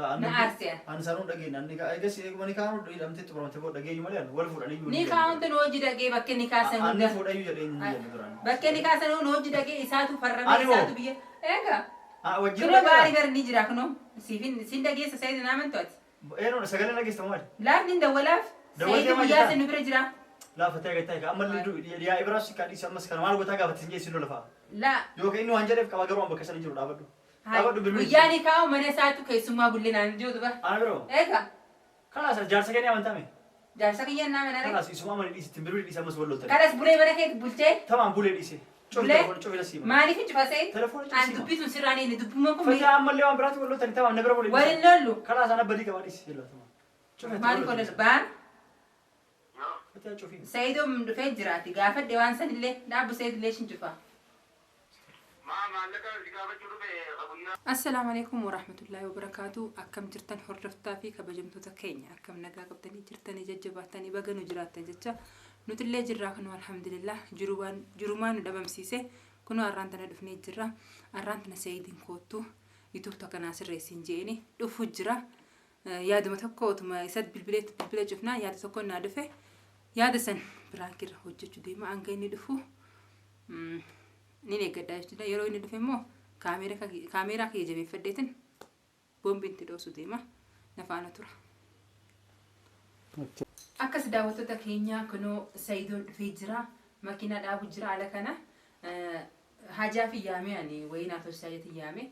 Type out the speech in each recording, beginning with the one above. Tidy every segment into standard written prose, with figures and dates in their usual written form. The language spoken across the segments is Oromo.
نعرسيا أنا سانون دقيقة أنا أجلس يقوم نكانو إذا أنت تبغى تبغى دقيقة مليان ولا فور عليه نكانو تنوجي دقيقة بكي نكاسن أنا فور أيو جرين بكي نكاسن ونوجي دقيقة إساتو فرمي إساتو بيه إيجا وجهه كنا باري غير نجرا كنو سين دقيقة سيد نامن توت إيه نو سجلنا نجيس تمام لا نين دولاف سيد بيا سنبرة جرا لا فتاة قتاك أما اللي يا إبراش كان يسمى مسكنا ما نقول تاجا بتسجل سنو لفا لا يو كأنه هنجرب كما جرام بكسر نجرو دابدو وياني كاو من ساعتو كيسمع بقولنا نجود بقى أنا برو إيجا خلاص جالس كأني أمان تامي جالس كي ينام أنا خلاص يسمع من اللي تمبرو اللي يسمى سوالو ترى خلاص بولي بركة بولتة تمام بولي اللي شوف تلفون شوف السيم ما نفين شوف سيد تلفون أنت دبيتون سراني ندب ما كم فتاة أما اللي أمبرات ولا تاني تمام نبرة بولي وين لولو خلاص أنا بدي كمان يلا تمام شوف ما نقول البان فتاة شوفين سيدو من دفعة جراتي قافة ديوان سن اللي دابو سيد ليش نشوفه السلام عليكم ورحمة الله وبركاته أكم جرتن حرفتا في كبجمتو تكينيا أكم نجا قبتني جرتني ججباتني بجنو جراتني جتة نتلي جراكنو الحمد لله جرومان دبم سيسه كنو أرانتنا دفني جرا أرانتنا سيدين كوتو يتوب تكناس الرئيسين جيني دفو جرا ياد متكوت ما يسد بالبلاد جفنا ياد تكون نادفه ياد سن براكير هجتو ديما أنجيني دفو نيني قداش تدا يرو إني دفع مو كاميرا كي جمي فديتن بوم بنت دوسو ديما نفعنا ترى أكس دعوتو تكينيا كنو سيدون في جرا ماكينة دابو جرا على كنا حاجة في يامي يعني وين أتوسعي يامي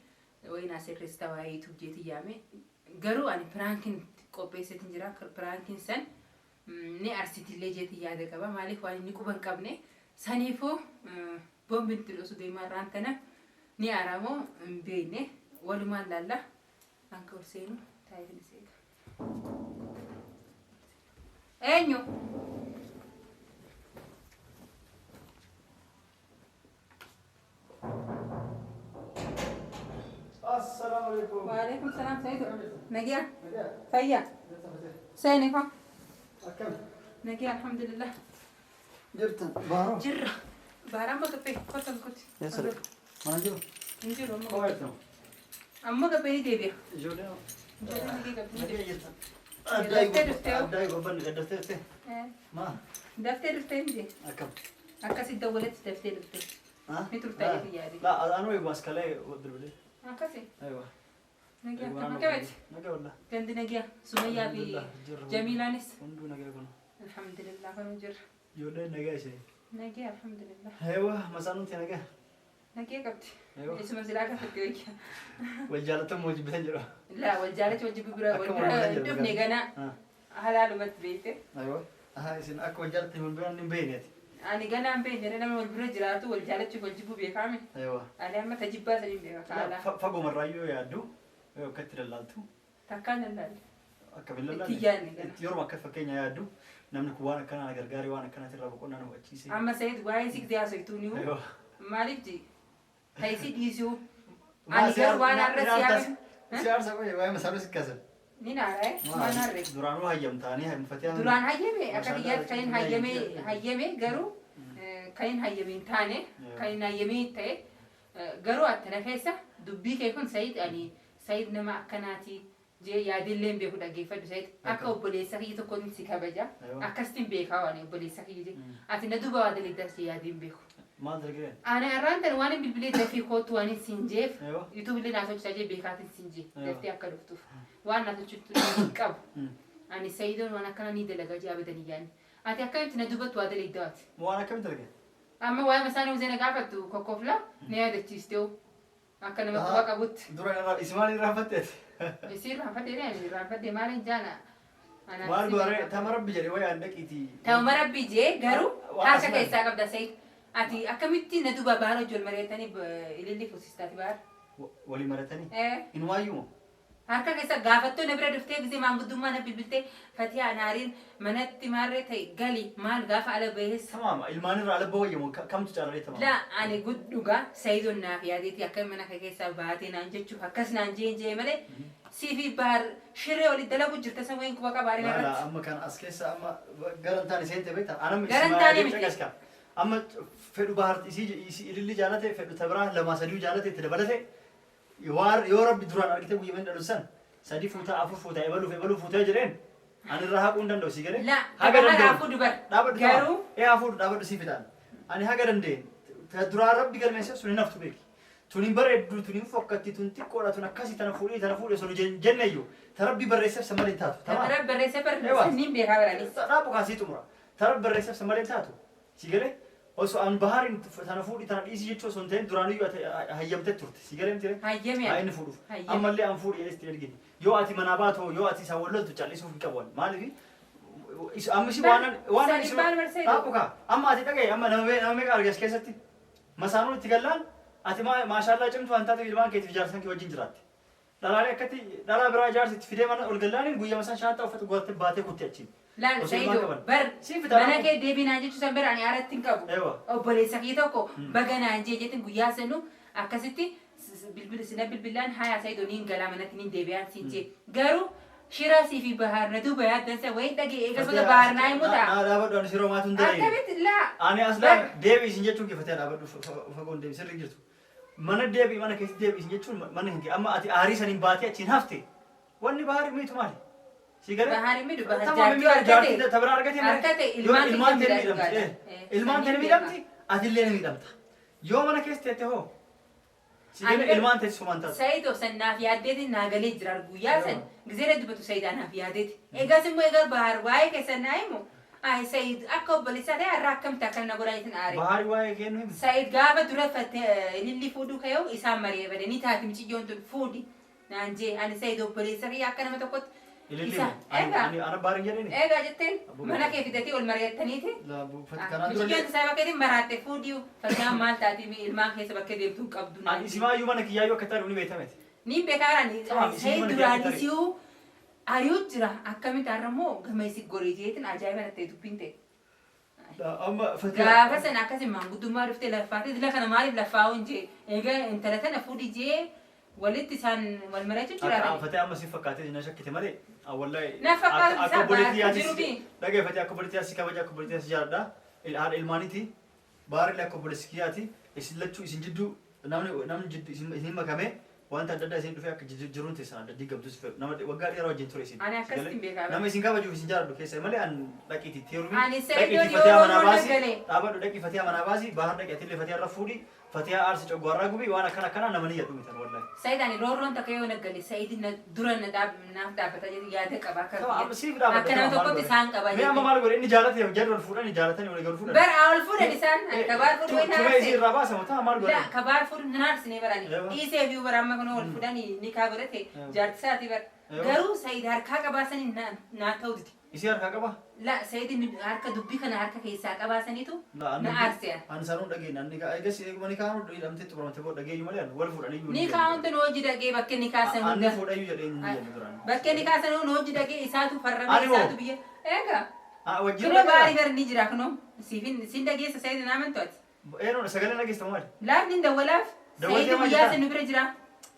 وين أسكريستا وهاي توجيت يامي قرو أنا برانكين كوبيسة تنجرا برانكين سن ني أرسيتي لجيت ياده كبا مالك واني نكوبن كابني سانيفو بوم بنت الأسود ديما رانتنا ني أرامو بينه ولما لالا أنكور سينو تايف نسيك أنيو السلام عليكم وعليكم السلام سيدو نجيا فيا سينيكو أكم نجيا الحمد لله جرتن بارو جرة بارام بكبي كنت يا سلام ما نجيب نجيب كويتنا أما كبي ديبيا جولنا نجيب جرتن أداي ببن دفتر ما دفتر دي أكم أكاسي دولت دفتر متر تايف ياري لا أنا يبغى أسكالي ودر بلي أكاسي أيوة نجيا ما كبت نجيا ولا كندي نجيا سمية بي جميلة نس وندو نجيا كنا الحمد لله كانوا جر جولنا نجيا شيء نجيا الحمد لله أيوة مثلاً أنت نجيا نجيا كبت أيوة اسمه زلاكة تكويك والجالة موجود بتنجرا لا والجالة وجب برا دفني جنا هلالو بس بيته أيوة هاي سين أكو والجالة من بين نبينيتي أنا جنا أم بين جنا من والبرج جلاتو والجالة شوف وجبوا بيكامل أيوة أنا ما تجيب بس اللي بيكامل فقو مرة يادو أيوة كتر اللالتو تكان اللال أكمل اللال تيجاني جنا يوم أكف كينيا يادو نملك وانا كان أنا غرغاري وانا كانت الرابقون أنا وأشيسي أما سيد واي سيك ديا سيتوني هو أيوة مالك جي هايسي ديسيو أنا غير وانا الرسيام سيار سوي واي مسافة كذا نين عاري ما ناري درانو هايم تاني هاي مفتيان دران هايمي أكاديات كاين هايمي غرو كاين هايمين تاني كاين هايمين تاي غرو أتنافسه دبي كيكون سيد يعني سيد نما كناتي جي يادلين بيكون أجيفة سيد أكو بوليسا هي تكون سكابجا أكستين بيكاواني بوليسا هي جي أتنا دوبا وادلي داس يادين بيكو ما أدري أنا أرانت الواني بالبلاد في كوت واني سنجيف أيوة يوتيوب اللي ناسوش تجي بيكات سنجي دفتي أكلفتوف وانا تشوف كاب أنا سيدون وانا كنا نيدل لجاجي أبدا يعني أتي أكلت ندوبت وادلي دات مو أنا كم تلقى أما واي مثلا وزين قافت كوكوفلا نيا دتشيستو أكلنا مكوا كبوت درا إسماعيل رافتت يصير رافت يعني رافت مالين جانا أنا ما أقول تمر بيجري ويا عندك إتي تمر بيجي غرو هذا كيسا قبل سيد أتي أكملتي ندوبا بارو جول مريتني اللي فوسيستاتي بار ولي مرتني إيه إنه أيوه هكذا كيسا قافتو نبرة دفتة زي ما بدو ما نبي بلتة فتيا نارين منت مرة تي قالي ما نقاف على بيس تمام المانير على بويه كم تجاري تمام لا أنا قد دوغا سيدنا في هذه أكمل منك كيسا باتي نانجي شوف هكذا نانجي جي ملي سيفي بار شري ولي دلابو جرت سوين كوبا كبارين لا أما كان أسكيس أما قرنتاني سنت بيتا أنا مش قرنتاني مش أما فدو بحر يسي اللي جانته فدو تبراه لما سديو جانته تدبلته يوار يورب بدران أركته ويمن درسان sadii fuutaa afur fuutaa ebaluu fuutaa jireen ani irraa haquu hin danda'u si galee La hafu dubar dhaabadhu garuu hafuudhu dhaabadhu si fidaan ani haga dandeen duraa rabbi galmeessa sun hin haftu beeki tuniin bareeddu tuniin fokkatti tun xiqqoodha tun akkasii tana fuudhee sun jenneeyyu ta rabbi barreesseef sa malee taatu Tarab barreesse barreesse niin beekaa biranis. dhaabu kaasii xumura ta rabbi barreesseef sa malee taatu si galee osoo an bahaarin tana fuudhi tana dhiisii jechuu osoo hin ta'in duraaniyyuu hayyamtee turte si galee miti Hayyame. haa inni fuudhuuf ammallee an fuudhi jedhesti ergini yoo ati manaa baatoo yoo ati isaan walloltu callisuuf hin qabu maaliif amma si waan Sadi baal barsee dhaabu kaa amma ati dhagaye amma nama meeqa argas keessatti masaanuun itti gallaan ati maashaallah cimtu waan taate ilmaan keetiif jaarsan kee wajjin jiraatti dhalaalee akkatti dhalaa biraa jaarsi itti fidee mana ol gallaaniin guyyaa masaan shaantaa uffata godhattee baatee kutti achiin Laal Osoo Sayido ilmaan qaban. bar Siif ta'a mana kun. kee deebinaa jechuun san bira ani haaratti hin qabu. Eewa. Obboleessa kee tokko baganaan jee jettin guyyaa sanu akkasitti sina bilbilaan hayaa Sayido niin galaa manatti niin deebi'aan siin jee. Garuu shira sii fi bahaar na duuba yaaddansa wayii dhagee eegasota bahaar naa himu ta'a. dhaabadhu ani shiroo maatuun dalee Akkamitti laa. ani aslaan deebii isin jechuun keeffatee dhaabadhu fagoon deebii sirri jirtu mana deebii mana keessatti deebii isin jechuun mana hin amma ati aarii saniin baatee achiin hafte wanni bahaarii miitu maali si galee Bahaar miidhu bahaar Tamam jaartii jaartii argate. tabira argate Argate ilmaan ilmaan keenya ta'e miidhamti. miidhamti ilmaan ta'e miidhamti ati illee ni miidhamta yoo mana keessa teette hoo si galee ilmaan ta'e sumaan taatu Sayido san naaf yaaddeeti naa galee jira guyyaa san gizeera dubbatu Sayidaa naaf yaaddeeti. Eegas immoo eegaa bahaar waa'ee keessan naa himu. Ay Sayid akka obboleessaa ta'e har'a akkamitti akka na godhaniitiin aare. bahaarii waa'ee kennu himu Sayid gaafa dura ililli fuudhuu ka'ee isaan maree badanii taati miciyyoon tun fuudhi naan jee ani Sayid obboleessa kiyya akka nama tokkotti. ililli ana baarii jedhani Eegaa jetteen mana kee fidatee ol mari'attaniiti. kanaan dura Miciyyoon isaa bakka ittiin maraatte fuudhiu fakkiyaan maal taati ilmaan keessa bakka deemtuu qabdu. ani isimaayyuu mana kiyyaayyuu akka ta'e ni beekamete Niin beekaan Tamam, Sayid mana duraanis keessa yoo ari'uu jira akkamitti har'a immoo gameessi gorii jeetiin ajaa'iba nattee dubbiin ta'e. amma Gaafa sana akkasii maanguddummaa dhuftee laffaatee dila kana maaliif laffaa'uu hin jee egaa intala tana fuudhi jee walitti isaan wal mari'achuu jira. fatee amma si fakkaatee na shakkite malee wallahi Na fakkaatu akka isaa obboleettii baatu ati jiruufi. dhageeffatee akka obboleettii asi kabaja akka obboleettii asi jaalladha haadha ilmaaniiti baarri akka obboleessi kiyyaati isin lachuu isin jidduu namni jidduu isin makame wanta adda addaa isin dhufee akka jiruun teessan adda diigamtus nama waggaa dheeraa wajjin ture isin Ani akkasitti beekama. nama isin kabajuuf isin jaalladhu keessa malee an dhaqiiti teerumi Ani Sayidoon yoo roon galee. dhaabadhu dhaqi fatee amanaa baasi bahar dhaqi atillee fatee irra fuudhi fatee aarsi coggoarraa gubii waan akkana nama ni yadhu mitan wallahi Sayidaan roorroon takka yoo naggale Sayidin dura naaf dhaabbata jedhu yaada qaba akka Amma siif dhaabata akka nama tokkotti isaan qaba mee amma maal godhe inni jaalate jedhu wal fuudhani jaalatani wal galu fuudhani Bar ol fuudhan isaan kabaar fuudhuu hin tume isii haarse. irraa baasa mataa maal godhe La kabaar fuudhuu hin haarsine barani. Eewa. Dhiisee fi baramma kun ol fuudhanii ni kaa godhate jaartisaati bar. Eewa. Garuu Sayid harkaa qabaasanii naa ta'u diti. isii harkaa qaba La Sayidin harka dubbii kana harka keessaa qabaasaniitu na aarsean. an sanuun dhageenya inni eegas eeguma ni kaanu hidhamtee xuramte boo dhageeyyu malee an wal fuudhanii Ni kaa'umtu nu hojii dhagee bakke ni kaasan anni hunda. fuudhayyuu jedhee hin jedhu duraan Bakke ni kaasan nu hojii dhagee isaatu farrame Ani hoo? isaatu biyya. Eega. wajjin Kilo baarii gar ni jira kunoo. Siin dhageessa Sayidin amantu ati. eenyuun sagalee dhageessa maali Laaf ni dawwalaaf. Dawwaltee Sayidin maal guyyaa jedhaa? sin nu bira jira.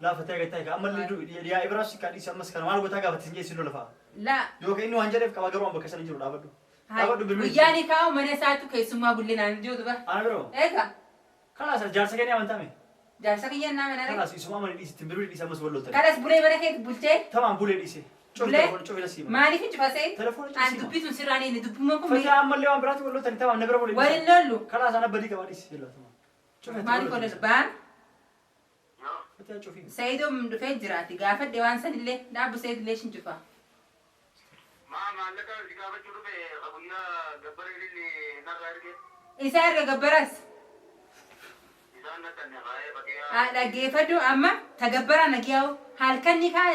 laafatee agartaa egaa ammallee yaa ibiraas kadhiisa ammas kana maal gotaa gaafatin jee isin lola fa'a La. yookaan inni waan jedheef qaba garuu an bakka sana jiru dhaabadhu dhaabadhu bilbilu Guyyaa ni kaa'u mana isaatu keessummaa bullinaan jirutu bara. ana biroo Eega. kanaas jaarsa keenyaa amantame Jaarsa kiyyan naa mana kanaas isuma amani dhiisitti bilbilu dhiisa ammas wal loltan Kanas bulee mana kee bulchee. tamaan bulee dhiise Bulee? cofila siima Maaliif hin cufasee? Telefoon An dubbisuun sirraan inni dubbummaan kun Fataa ammallee waan biraatti wal loltan tamaan na bira bulee waliin lollu. kanaas ana badii qabaa dhiisi jella tamaan Maaliif wal lollu? Baan Fataa cofii Sayidoom dhufee jiraati. Gaafadhe waan san illee dhaabbu Sayid illee shin cufa. Maallaqa si gaafachuu dhufe guyyaa gabbara ililli narraa erge Isaa erga gabbaras. isaan nattanne baay'ee bakkee Dhaggeeffadhu amma tagabbara nagiyaa'u halkan ni kaa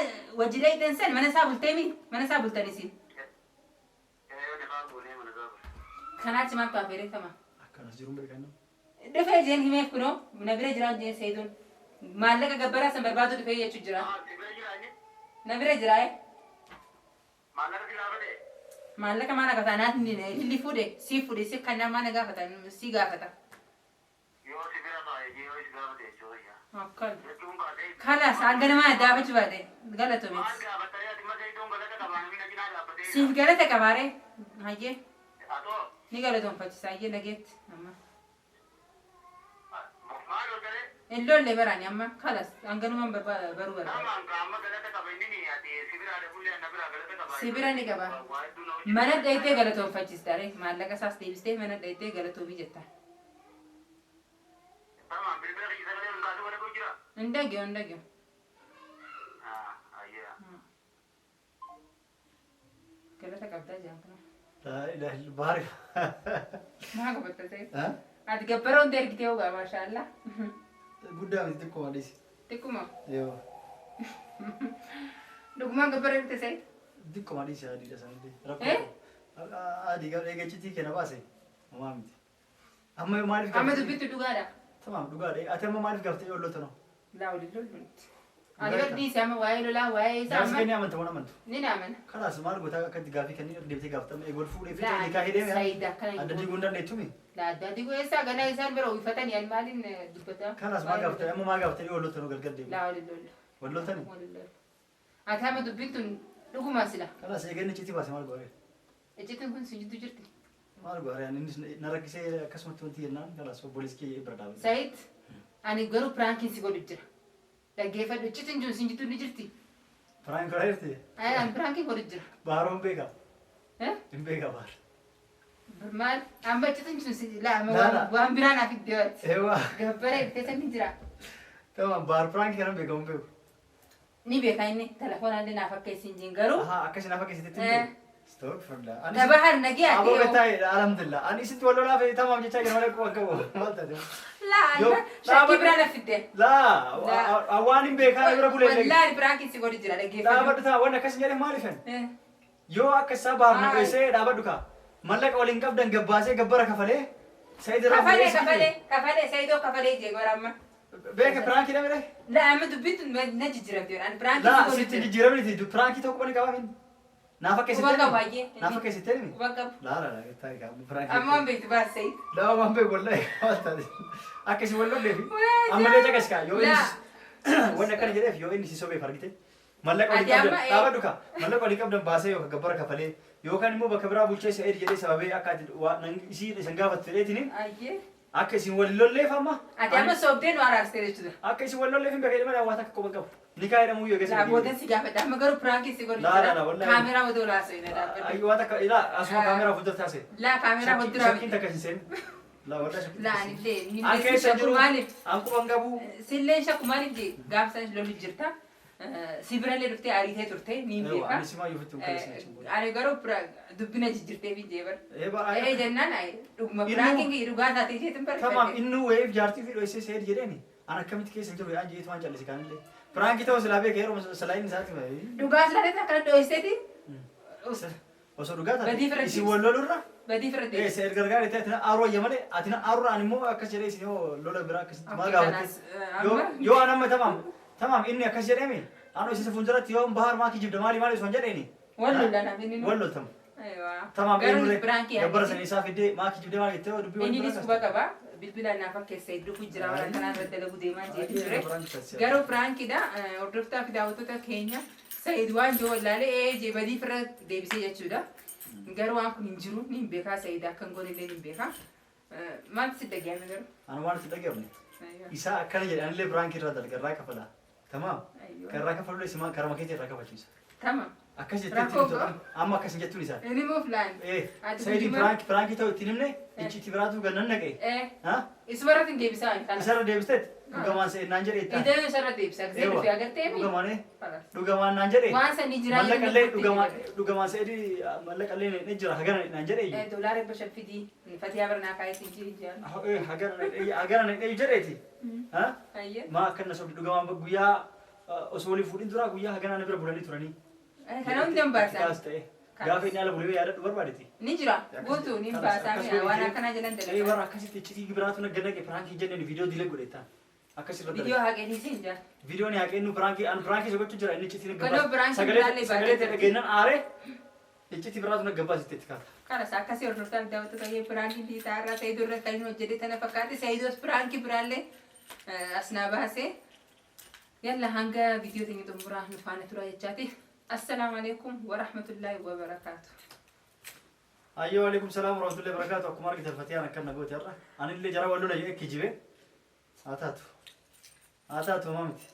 wajjida hidhan san mana isaa bultee mi? Mana isaa bultan isin. nefaa goonee mana gaafa. Kanaachi maal ta'a feereeffama? akkanas jiruun beekanna Dhufee jeen himeef kunoo na bira jiraan jeen Sayidoon. Maallaqa gabbaraa san barbaadu dhufee jechuu jira. Si bira jiraanye Na bira jiraa'e. maallaqa si gaafate Maallaqa maal gaafata? Naaf illi fuudhe sii fuudhe si kan namaa na gaafata si gaafata. yoo si bira baay'ee yoo si gaafate jechuudha. Akkan. Jechuun kaasee Kalas hanga namaa addaafachuu baate galatoomit. maal gaafatanii ati mata iddoon galata qabaan mina cinaa dhaabbatee Siif galata qabaare. Hayyee atoo ni galatoonfachisa hayyee nageetti amma. maal ol galee اللون اللي براني أما خلاص أنقلوا من برو برا Namaan qaama galata qaba inni ni ati sibiraadha fuullee anna biraa galata qaba. Sibira ni qaba. Waa hedduu na hojii. mana dhayitee galatoonfachiistare maallaqa isaas deebistee mana dhayitee galatoomi jetta Namaan bilbila kiyya sagalee hin kaasuu godhatu jira. እንደጊው Ayyaa. ገለተ ቀብዳ ጃንኩ ነው لا اله الا بارك ማገ በተሰ ها አትገበረው እንደርግቴው ጋር ማሻአላ قدامي تكو عليك ጥቁማ ايوه ዱግማ ገበረ በተሰ ديكو عليك هذه ده سندي إيه؟ هذه قال ايه جتي كده باسي ما مت اما ما عارف አመዱ ቢቱ ዱጋዳ تمام دغاري اتم ما عارف قفت يقول له تنو ላውል ሉሉት አገር ዲ ሰማ ዋይ ሎላ ዋይ ناس ሳማ كان يعمل تمام انت ኒናመን خلاص ما قلت كنت قافي كان ديبتي قفت يقول فولي في نكاح ده ሳይዳ ከላይ ادي قندن نيتومي ላዳዲ ጎይሳ ገና ይሳን በረው ይፈተን ያልማልን ዱበታ خلاص ما قفت اما ما قفت يقول له تنو قلقل دي ላውል ሉሉ ولا تاني አታመዱ ቢቱን ዱጉማ ስላ خلاص يجي نتي باسي ما قال እጅትን ኩን ስጅቱ ጅርቲ ما قال يعني نركز كسمت وانت ينام خلاص بوليس كي بردا sayid ani garuu piraankiin si godhu jira dhaggeeffadhu iccitin jiru sin jittu ni jirti فرانك رايرتي ani piraankiin godhu jira بارون بيغا ان بيغا بار maal amma iccitin jiru si laa لا. waan biraan afi deewat ايوه gabbare ibtesan ni jira تمام بار فرانك كان بيغا ام بيغا ni beekaa inni telefoonaallee naaf akka isin jin garuu ها اكش نافك ستي إيه. استغفر الله dabahar nagee ابو ati بتاي الحمد لله انا ست ولا لا في تمام جيت انا ولا كوكو laa Yo, shakkii لا. biraan afidde لا اوان بيغا يبرا بولي wallaahi piraankiin si godhu jira لا dhaggeeffadhu بدتا وانا كاس نيري مالفن يو اكسا بار نبيسه دابدوكا ملك اولين قبدن غباسه غبره كفله سيد kafalee sayidoo kafalee jee goramma بيك فرانكي ده مره laa amma dubbitu na jijjiramte ani piraankiin لا si ست godhu jira جيرمني دي فرانكي تو كوني كوافين نافك Quba qabu ستي baay'ee. نافك ستي Quba qabu. لا لا لا تاي كام فرانكي Ammoo beektu baas sayid. لا ما بيك والله اكش ولا لي Waa اما jaa. ليه جاكسكا يو لا. وانا كان جريف يو اني سيسو بفرقتي ملك Ati اولين amma, قبدن دابدوكا ملك اولين قبدن باسه يو غبره كفله يو كان مو بكبرا بوچه سيد جدي سبب اكاد نان سي سنغافت فيتيني Ayyee. اكش ولا لي فما Ati amma soobdeen waa raarsitee jechuudha. اكش ولا لي فين بكاي ما واتا كوبن قب نكاي دمو يو Laa boodan si gaafadha. Amma garuu piraankiin si godhu Laa, jira. laa, laa, wallahi. Kaameraa wadoo laasoo ina dhaabbadhu. اي واتا لا اسمع كاميرا فوتو تاسي Laa kaameraa wadduraa شاكين تكشين لا والله شاكين Laa anillee ni Akka illee isa shakku jiru maaliif? anku bangabu Silleen shakku maaliif jee gaafsan lolu jirta. Si birallee dhuftee ariitee turte ni hin beeka. ani sima yufitu kalesin Ani garuu dubbina jijjiirtee fi jeebar. ايبا Ee jennaan dhuguma Innu- piraankiin dhugaa taatee jeetin تمام barbaade. انه ويف جارتي في رويسي سيد جيراني انا كمت كيس انجو يا جيت وان جالس كان لي فرانكي تو سلابي كيرو سلاين ساعتي ما Dhugaa sirriitti akkana dho'iseeti. وصو دغاتا Badii firratti. سي ولو لورا Badii firratti. ايه سيد غرغاري تاتنا ارو يمله اتنا ارو اني مو اكشري سي لولا براكس ما غاوت يو يو انا ما تمام تمام اني اكشري مي انا سي فنجرت يوم بحر ما كيجيب دمالي مالي سونجريني Wallu lana binin. ولو تم Aywa. تمام Garuu انه piraankiin جبر سني سافي دي ما كيجيب دمالي تو دبي Innis quba qaba. Bilbila naaf akka keessa iddoo jira waan kanaan irratti dalagu deemaa jeetu ture. Garuu piraankiidha. Hordoftaa fi daawwattoota keenya Sayid waan joo wallaalee jee badii firra deebisee jechuudha. Garuu waan kun hin jiru ni hin beekaa Sayid akka hin goone illee ni hin beekaa. Maaltu si dhagahame garuu? انا ما اعرف دغرني Aywa. إسا أكل جل أنا ليه برانكي رادل كراكة كفلا تمام Aywa. كراكة فلو اسمه كرامكيتي راكة فشيس Tamam. أكش Rakkoo جتتي qaba. أما أكش جتوني سا Inni moo filaan? إيه Ati سيدي guddima- برانكي تو تنمني إنشي تبراتو جننك إيه ها Isumarratti hin deebisaa hin kana. إسا ديبستت دوغمان سي نانجر إيه Iddoo isarratti deebisaa. Gisee dhufee agartee mi? دوغمان Falas. دوغمان نانجر إيه Waan sanii jiraa ملك jedhanii اللي dubbatti دوغمان سيدي ملك اللي نجرا هجرا نانجر إيه Doolaara dhibba shan fidii. Fatiyaa barnaa kaayetiin jiri jaan. إيه هجرا نجر إيه ها Ayyee. ما كنا سو دوغمان بقويا أسولي فودين درا قويا هجرا نبرة بولاني تراني Kana hundi hin baasan. Kaasta'e. Gaafa inni ala bulee yaadadhu barbaadeti. Ni jira. Guutuu ni hin baasaa waan akkana jedhan Ee dalagaa. warra akkasitti iccitii biraatu nagganaqe pirankii jenneen viidiyoo dilee godhetta. Akkasirra Viidiyoo haqanii siin jaan. Viidiyoon haqee nu pirankii an pirankii sogochuu jira inni iccitii Kanoo pirankii Sagalee biraallee sagalee baay'ee ta'e dhageennan aaree iccitii biraatu naggabbaa sitti itti kaata. Kanas akkasii hordoftaan daawwattoota kee piraankiin dhiisaa irraa Sayidoo irratti kan inni hojjete tana fakkaate Sayidoos pirankii biraallee asnaa baasee. Yalla hanga viidiyoo teenya xumuraa nu faana tura jechaati. Assalaamu alaikum wa rahmatullahi wa barakaatuh. Ayyoo waalaikum salaam warahmatullahi wabarakaatu akkuma argitan fatiyaan akkan nagooti har'a. Ani illee jara wallona jedhee kijibe haa taatu. haa taatu mamti